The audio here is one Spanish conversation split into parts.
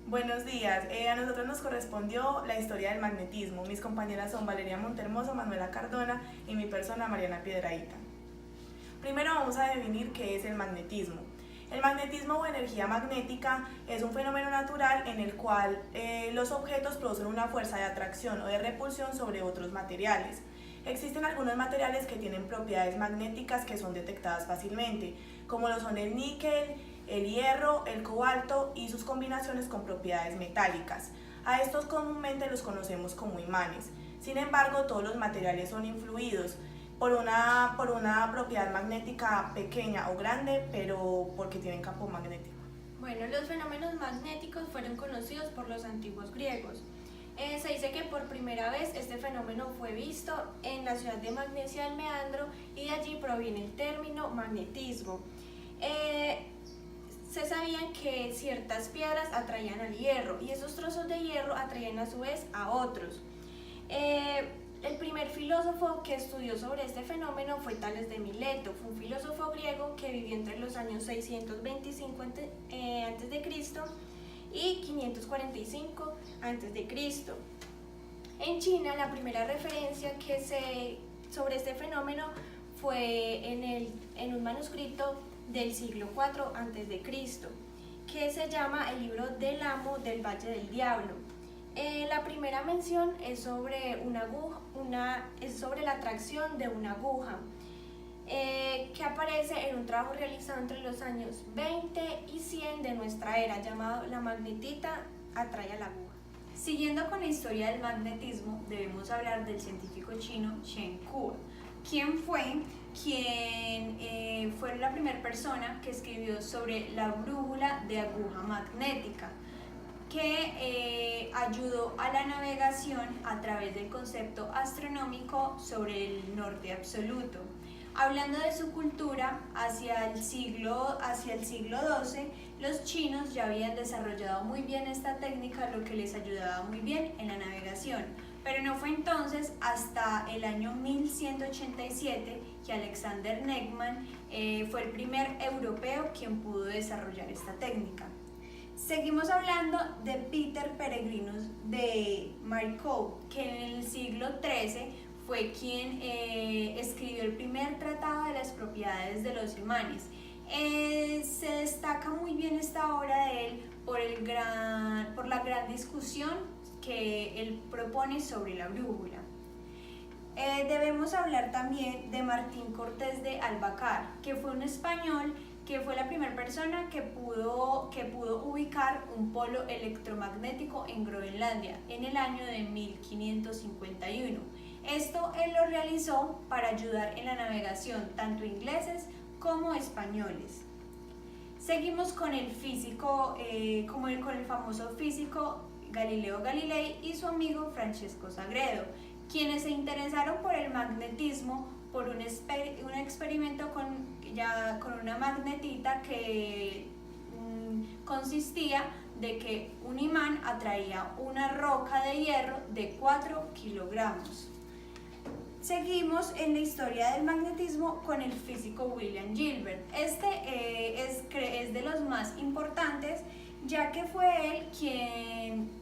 Buenos días, a nosotros nos correspondió la historia del magnetismo. Mis compañeras son Valeria Montermoso, Manuela Cardona y mi persona Mariana Piedrahita. Primero vamos a definir qué es el magnetismo. El magnetismo o energía magnética es un fenómeno natural en el cual los objetos producen una fuerza de atracción o de repulsión sobre otros materiales. Existen algunos materiales que tienen propiedades magnéticas que son detectadas fácilmente, como lo son el níquel, el hierro, el cobalto y sus combinaciones con propiedades metálicas. A estos comúnmente los conocemos como imanes. Sin embargo, todos los materiales son influidos por una propiedad magnética pequeña o grande, pero porque tienen campo magnético. Bueno, los fenómenos magnéticos fueron conocidos por los antiguos griegos. Se dice que por primera vez este fenómeno fue visto en la ciudad de Magnesia del Meandro y de allí proviene el término magnetismo. Se sabían que ciertas piedras atraían al hierro y esos trozos de hierro atraían a su vez a otros. El primer filósofo que estudió sobre este fenómeno fue Tales de Mileto. Fue un filósofo griego que vivió entre los años 625 a.C. y 545 a.C. En China, la primera referencia sobre este fenómeno fue en un manuscrito del siglo IV a.C., que se llama el libro del Amo del Valle del Diablo. La primera mención es sobre la atracción de una aguja, que aparece en un trabajo realizado entre los años 20 y 100 de nuestra era, llamado La magnetita atrae a la aguja. Siguiendo con la historia del magnetismo, debemos hablar del científico chino Chen Kuo, quien fue la primera persona que escribió sobre la brújula de aguja magnética, que ayudó a la navegación a través del concepto astronómico sobre el norte absoluto. Hablando de su cultura, hacia el siglo XII, los chinos ya habían desarrollado muy bien esta técnica, lo que les ayudaba muy bien en la navegación. Pero no fue entonces hasta el año 1187 que Alexander Neckman fue el primer europeo quien pudo desarrollar esta técnica. Seguimos hablando de Peter Peregrinus de Marcoux, que en el siglo XIII fue quien escribió el primer tratado de las propiedades de los imanes. Se destaca muy bien esta obra de él por la gran discusión que él propone sobre la brújula. Debemos hablar también de Martín Cortés de Albacar, que fue un español que fue la primera persona que pudo ubicar un polo electromagnético en Groenlandia en el año de 1551. Esto él lo realizó para ayudar en la navegación tanto ingleses como españoles. Seguimos con el físico, con el famoso físico Galileo Galilei y su amigo Francesco Sagredo, quienes se interesaron por el magnetismo por un experimento con una magnetita que consistía de que un imán atraía una roca de hierro de 4 kilogramos. Seguimos en la historia del magnetismo con el físico William Gilbert. Es de los más importantes, ya que fue él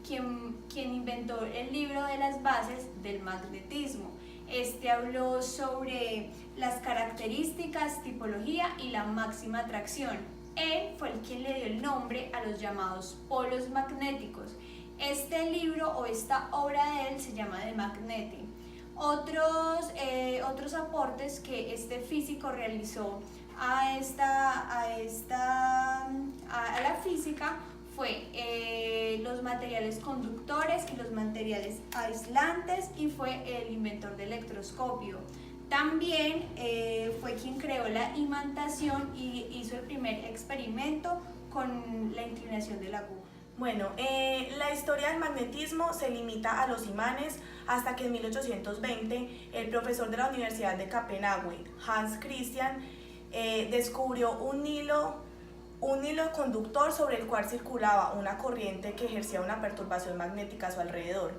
quien inventó el libro de las bases del magnetismo. Habló sobre las características, tipología y la máxima atracción. Él fue el quien le dio el nombre a los llamados polos magnéticos. Este libro o esta obra de él se llama The Magnetic. Otros aportes que este físico realizó a la física fue los materiales conductores y los materiales aislantes, y fue el inventor del electroscopio. También fue quien creó la imantación y hizo el primer experimento con la inclinación de la aguja. Bueno, la historia del magnetismo se limita a los imanes hasta que en 1820 el profesor de la Universidad de Copenhague, Hans Christian, descubrió un hilo conductor sobre el cual circulaba una corriente que ejercía una perturbación magnética a su alrededor.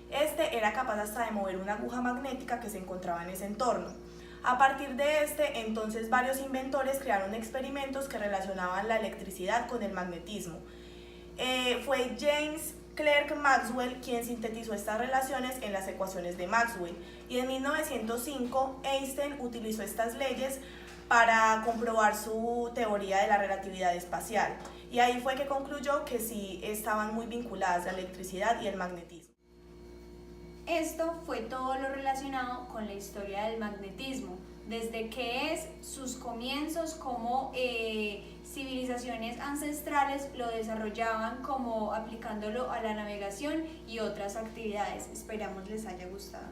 Este era capaz hasta de mover una aguja magnética que se encontraba en ese entorno. A partir de entonces varios inventores crearon experimentos que relacionaban la electricidad con el magnetismo. Fue James Clerk Maxwell quien sintetizó estas relaciones en las ecuaciones de Maxwell, y en 1905 Einstein utilizó estas leyes para comprobar su teoría de la relatividad espacial, y ahí fue que concluyó que sí estaban muy vinculadas la electricidad y el magnetismo. Esto fue todo lo relacionado con la historia del magnetismo, desde que es sus comienzos, como civilizaciones ancestrales lo desarrollaban, como aplicándolo a la navegación y otras actividades. Esperamos les haya gustado.